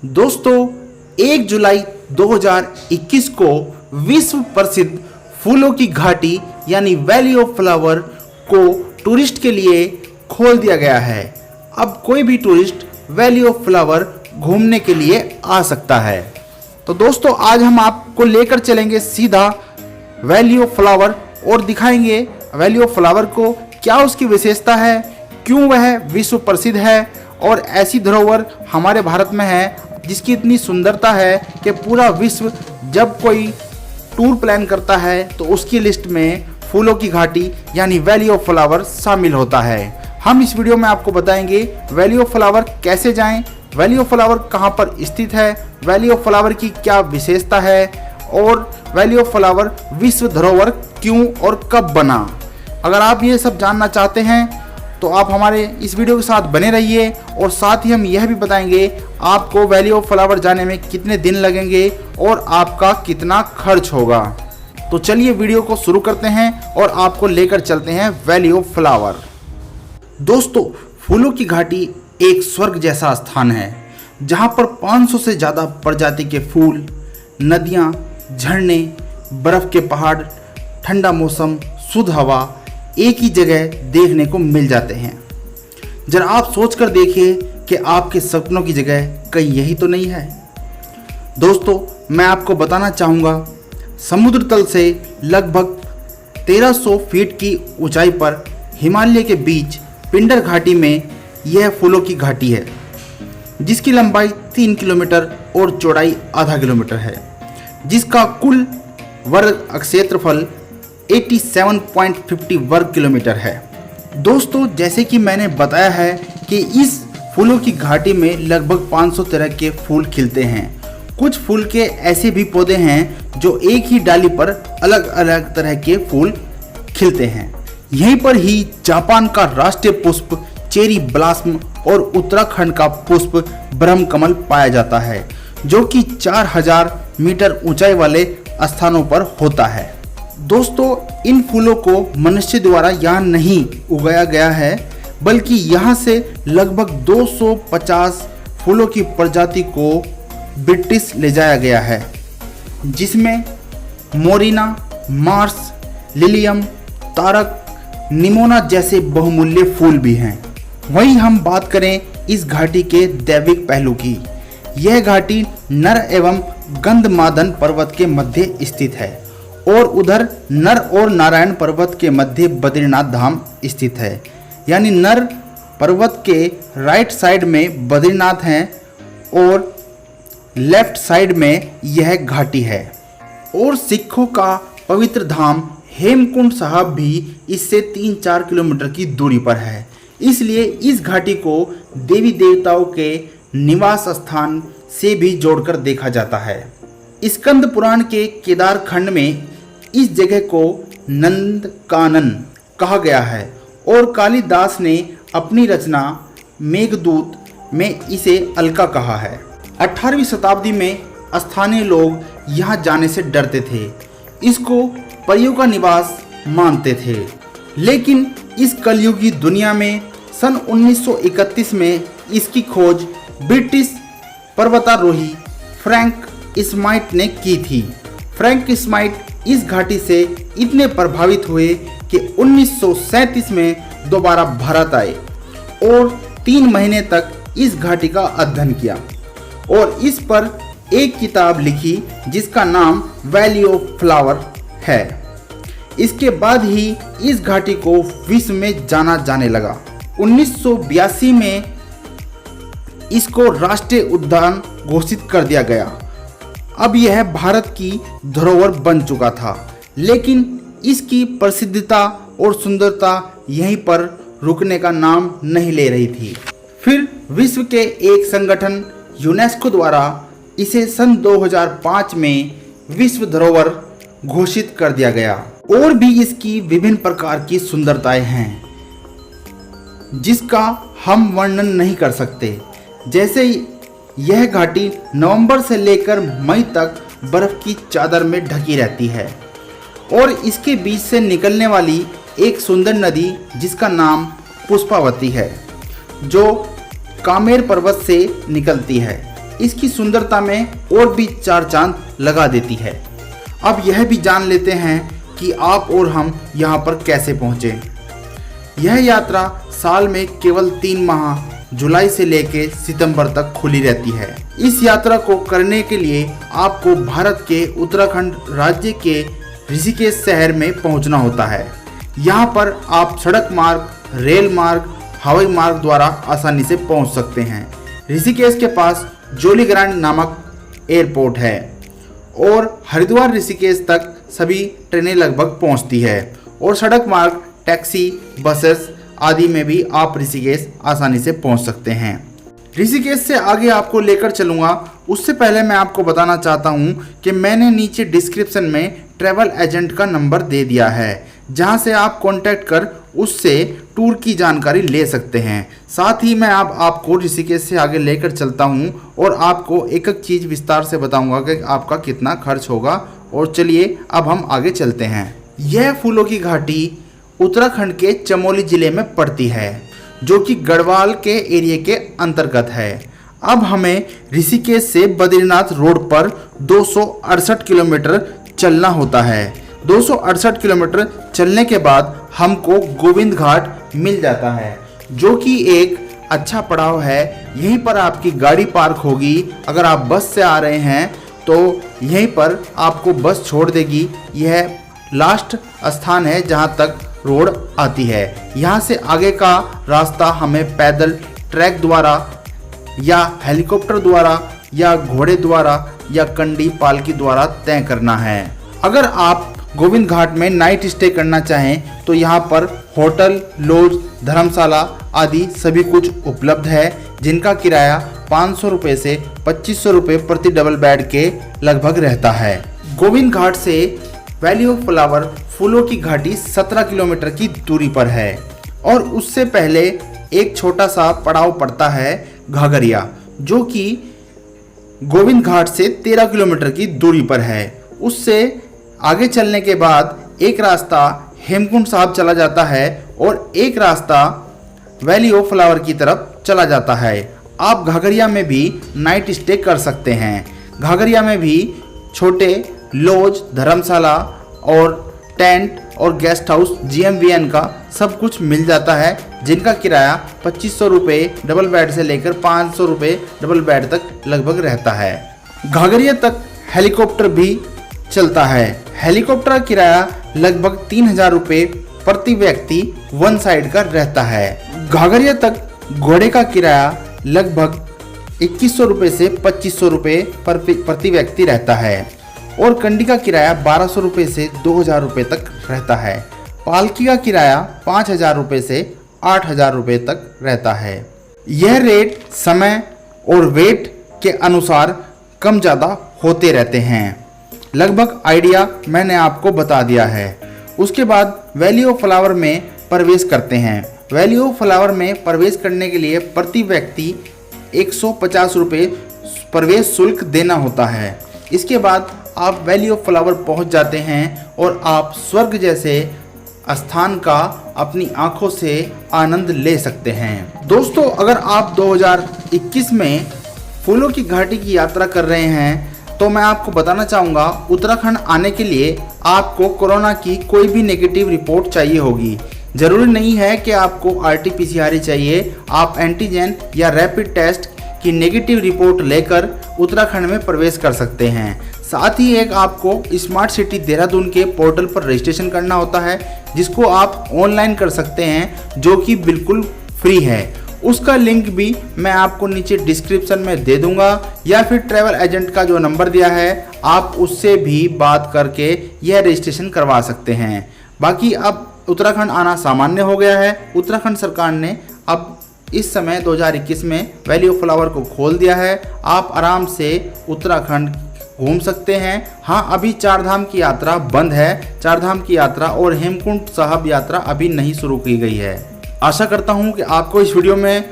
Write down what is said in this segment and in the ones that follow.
दोस्तों 1 जुलाई 2021 को विश्व प्रसिद्ध फूलों की घाटी यानी वैली ऑफ फ्लावर को टूरिस्ट के लिए खोल दिया गया है। अब कोई भी टूरिस्ट वैली ऑफ फ्लावर घूमने के लिए आ सकता है। तो दोस्तों आज हम आपको लेकर चलेंगे सीधा वैली ऑफ फ्लावर और दिखाएंगे वैली ऑफ फ्लावर को, क्या उसकी विशेषता है, क्यों वह विश्व प्रसिद्ध है और ऐसी धरोहर हमारे भारत में है जिसकी इतनी सुंदरता है कि पूरा विश्व जब कोई टूर प्लान करता है तो उसकी लिस्ट में फूलों की घाटी यानी वैली ऑफ फ्लावर शामिल होता है। हम इस वीडियो में आपको बताएंगे वैली ऑफ फ्लावर कैसे जाएं, वैली ऑफ फ्लावर कहां पर स्थित है, वैली ऑफ फ्लावर की क्या विशेषता है और वैली ऑफ फ्लावर विश्व धरोहर क्यों और कब बना। अगर आप ये सब जानना चाहते हैं तो आप हमारे इस वीडियो के साथ बने रहिए और साथ ही हम यह भी बताएंगे आपको वैली ऑफ फ्लावर जाने में कितने दिन लगेंगे और आपका कितना खर्च होगा। तो चलिए वीडियो को शुरू करते हैं और आपको लेकर चलते हैं वैली ऑफ फ्लावर। दोस्तों फूलों की घाटी एक स्वर्ग जैसा स्थान है जहां पर 500 से ज़्यादा प्रजाति के फूल, नदियां, झरने, बर्फ़ के पहाड़, ठंडा मौसम, शुद्ध हवा एक ही जगह देखने को मिल जाते हैं। जरा आप सोचकर देखिए कि आपके सपनों की जगह कहीं यही तो नहीं है। दोस्तों मैं आपको बताना चाहूँगा, समुद्र तल से लगभग 1300 फीट की ऊंचाई पर हिमालय के बीच पिंडर घाटी में यह फूलों की घाटी है जिसकी लंबाई 3 किलोमीटर और चौड़ाई आधा किलोमीटर है, जिसका कुल वर्ग क्षेत्रफल 87.50 वर्ग किलोमीटर है। दोस्तों जैसे कि मैंने बताया है कि इस फूलों की घाटी में लगभग 500 तरह के फूल खिलते हैं। कुछ फूल के ऐसे भी पौधे हैं जो एक ही डाली पर अलग अलग तरह के फूल खिलते हैं। यहीं पर ही जापान का राष्ट्रीय पुष्प चेरी ब्लॉसम और उत्तराखंड का पुष्प ब्रह्म कमल पाया जाता है जो कि 4000 मीटर ऊंचाई वाले स्थानों पर होता है। दोस्तों इन फूलों को मनुष्य द्वारा यहाँ नहीं उगाया गया है, बल्कि यहाँ से लगभग 250 फूलों की प्रजाति को ब्रिटिश ले जाया गया है, जिसमें मोरिना, मार्स, लिलियम, तारक, निमोना जैसे बहुमूल्य फूल भी हैं। वहीं हम बात करें इस घाटी के दैविक पहलू की, यह घाटी नर एवं गंधमादन पर्वत के मध्य स्थित है और उधर नर और नारायण पर्वत के मध्य बद्रीनाथ धाम स्थित है। यानी नर पर्वत के राइट साइड में बद्रीनाथ हैं और लेफ्ट साइड में यह घाटी है। और सिखों का पवित्र धाम हेमकुंड साहब भी इससे 3-4 किलोमीटर की दूरी पर है। इसलिए इस घाटी को देवी देवताओं के निवास स्थान से भी जोड़कर देखा जाता है। स्कंद पुराण के केदार खंड में इस जगह को नंदकानन कहा गया है और कालिदास ने अपनी रचना मेघदूत में इसे अलका कहा है। 18वीं शताब्दी में स्थानीय लोग यहाँ जाने से डरते थे, इसको परियों का निवास मानते थे। लेकिन इस कलयुगी दुनिया में सन 1931 में इसकी खोज ब्रिटिश पर्वतारोही फ्रैंक स्माइट ने की थी। फ्रैंक स्माइट इस घाटी से इतने प्रभावित हुए कि 1937 में दोबारा भारत आए और 3 महीने तक इस घाटी का अध्ययन किया और इस पर एक किताब लिखी जिसका नाम वैली ऑफ फ्लावर है। इसके बाद ही इस घाटी को विश्व में जाना जाने लगा। 1982 में इसको राष्ट्रीय उद्यान घोषित कर दिया गया। अब यह भारत की धरोहर बन चुका था, लेकिन इसकी प्रसिद्धता और सुंदरता यहीं पर रुकने का नाम नहीं ले रही थी। फिर विश्व के एक संगठन यूनेस्को द्वारा इसे सन 2005 में विश्व धरोहर घोषित कर दिया गया। और भी इसकी विभिन्न प्रकार की सुंदरताएं हैं जिसका हम वर्णन नहीं कर सकते। जैसे यह घाटी नवंबर से लेकर मई तक बर्फ की चादर में ढकी रहती है और इसके बीच से निकलने वाली एक सुंदर नदी जिसका नाम पुष्पावती है जो कामेर पर्वत से निकलती है इसकी सुंदरता में और भी चार चांद लगा देती है। अब यह भी जान लेते हैं कि आप और हम यहाँ पर कैसे पहुँचे। यह यात्रा साल में केवल 3 माह जुलाई से लेकर सितंबर तक खुली रहती है। इस यात्रा को करने के लिए आपको भारत के उत्तराखंड राज्य के ऋषिकेश शहर में पहुंचना होता है। यहाँ पर आप सड़क मार्ग, रेल मार्ग, हवाई मार्ग द्वारा आसानी से पहुंच सकते हैं। ऋषिकेश के पास जोलीग्रांट नामक एयरपोर्ट है और हरिद्वार ऋषिकेश तक सभी ट्रेनें लगभग पहुंचती है और सड़क मार्ग, टैक्सी, बसेस आदि में भी आप ऋषिकेश आसानी से पहुंच सकते हैं। ऋषिकेश से आगे आपको लेकर चलूँगा, उससे पहले मैं आपको बताना चाहता हूं कि मैंने नीचे डिस्क्रिप्शन में ट्रैवल एजेंट का नंबर दे दिया है, जहां से आप कांटेक्ट कर उससे टूर की जानकारी ले सकते हैं। साथ ही मैं आपको ऋषिकेश से आगे लेकर चलता हूं और आपको एक एक चीज़ विस्तार से बताऊंगा कि आपका कितना खर्च होगा। और चलिए अब हम आगे चलते हैं। यह फूलों की घाटी उत्तराखंड के चमोली जिले में पड़ती है, जो कि गढ़वाल के एरिया के अंतर्गत है। अब हमें ऋषिकेश से बद्रीनाथ रोड पर 268 किलोमीटर चलना होता है। 268 किलोमीटर चलने के बाद हमको गोविंद घाट मिल जाता है, जो कि एक अच्छा पड़ाव है। यहीं पर आपकी गाड़ी पार्क होगी। अगर आप बस से आ रहे हैं तो यहीं पर आपको बस छोड़ देगी। यह लास्ट स्थान है जहाँ तक रोड आती है। यहाँ से आगे का रास्ता हमें पैदल, ट्रैक द्वारा या हेलीकॉप्टर द्वारा या घोड़े द्वारा या कंडी पालकी द्वारा तय करना है। अगर आप गोविंद घाट में नाइट स्टे करना चाहें तो यहाँ पर होटल, लॉज, धर्मशाला आदि सभी कुछ उपलब्ध है, जिनका किराया 500 रुपये से 2500 रुपये प्रति डबल बेड के लगभग रहता है। गोविंद घाट से वैली ऑफ फ्लावर फूलों की घाटी 17 किलोमीटर की दूरी पर है और उससे पहले एक छोटा सा पड़ाव पड़ता है घाघरिया, जो कि गोविंद घाट से 13 किलोमीटर की दूरी पर है। उससे आगे चलने के बाद एक रास्ता हेमकुंड साहब चला जाता है और एक रास्ता वैली ऑफ फ्लावर की तरफ चला जाता है। आप घाघरिया में भी नाइट स्टे कर सकते हैं। घाघरिया में भी छोटे लॉज, धर्मशाला और टेंट और गेस्ट हाउस GMVN का सब कुछ मिल जाता है, जिनका किराया 2500 रुपये डबल बेड से लेकर 500 रुपये डबल बेड तक लगभग रहता है। घाघरिया तक हेलीकॉप्टर भी चलता है। हेलीकॉप्टर का किराया लगभग 3000 रुपये प्रति व्यक्ति वन साइड का रहता है। घाघरिया तक घोड़े का किराया लगभग 2100 रुपये से 2500 रुपये प्रति व्यक्ति रहता है और कंडी का किराया 1200 रुपये से 2000 रुपये तक रहता है। पालकी का किराया 5000 रुपये से 8000 रुपये तक रहता है। यह रेट समय और वेट के अनुसार कम ज़्यादा होते रहते हैं। लगभग आइडिया मैंने आपको बता दिया है। उसके बाद वैली ऑफ फ्लावर में प्रवेश करते हैं। वैली ऑफ फ्लावर में प्रवेश करने के लिए प्रति व्यक्ति 150 रुपये प्रवेश शुल्क देना होता है। इसके बाद आप वैली ऑफ फ्लावर पहुंच जाते हैं और आप स्वर्ग जैसे स्थान का अपनी आंखों से आनंद ले सकते हैं। दोस्तों, अगर आप 2021 में फूलों की घाटी की यात्रा कर रहे हैं तो मैं आपको बताना चाहूँगा, उत्तराखंड आने के लिए आपको कोरोना की कोई भी नेगेटिव रिपोर्ट चाहिए होगी। ज़रूरी नहीं है कि आपको RT-PCR चाहिए। आप एंटीजन या रैपिड टेस्ट की नेगेटिव रिपोर्ट लेकर उत्तराखंड में प्रवेश कर सकते हैं। साथ ही एक आपको स्मार्ट सिटी देहरादून के पोर्टल पर रजिस्ट्रेशन करना होता है, जिसको आप ऑनलाइन कर सकते हैं, जो कि बिल्कुल फ्री है। उसका लिंक भी मैं आपको नीचे डिस्क्रिप्शन में दे दूंगा, या फिर ट्रैवल एजेंट का जो नंबर दिया है आप उससे भी बात करके यह रजिस्ट्रेशन करवा सकते हैं। बाकी अब उत्तराखंड आना सामान्य हो गया है। उत्तराखंड सरकार ने अब इस समय 2021 में वैली ऑफ फ्लावर को खोल दिया है। आप आराम से उत्तराखंड घूम सकते हैं। हाँ, अभी चारधाम की यात्रा बंद है। चारधाम की यात्रा और हेमकुंड साहब यात्रा अभी नहीं शुरू की गई है। आशा करता हूँ कि आपको इस वीडियो में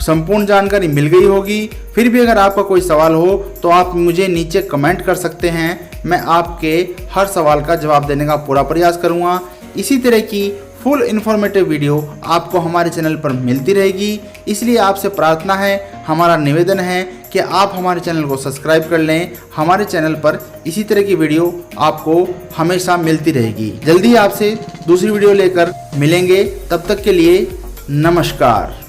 संपूर्ण जानकारी मिल गई होगी। फिर भी अगर आपका कोई सवाल हो तो आप मुझे नीचे कमेंट कर सकते हैं। मैं आपके हर सवाल का जवाब देने का पूरा प्रयास करूँगा। इसी तरह की फुल इन्फॉर्मेटिव वीडियो आपको हमारे चैनल पर मिलती रहेगी। इसलिए आपसे प्रार्थना है, हमारा निवेदन है कि कि आप हमारे चैनल को सब्सक्राइब कर लें। हमारे चैनल पर इसी तरह की वीडियो आपको हमेशा मिलती रहेगी। जल्दी आपसे दूसरी वीडियो लेकर मिलेंगे, तब तक के लिए नमस्कार।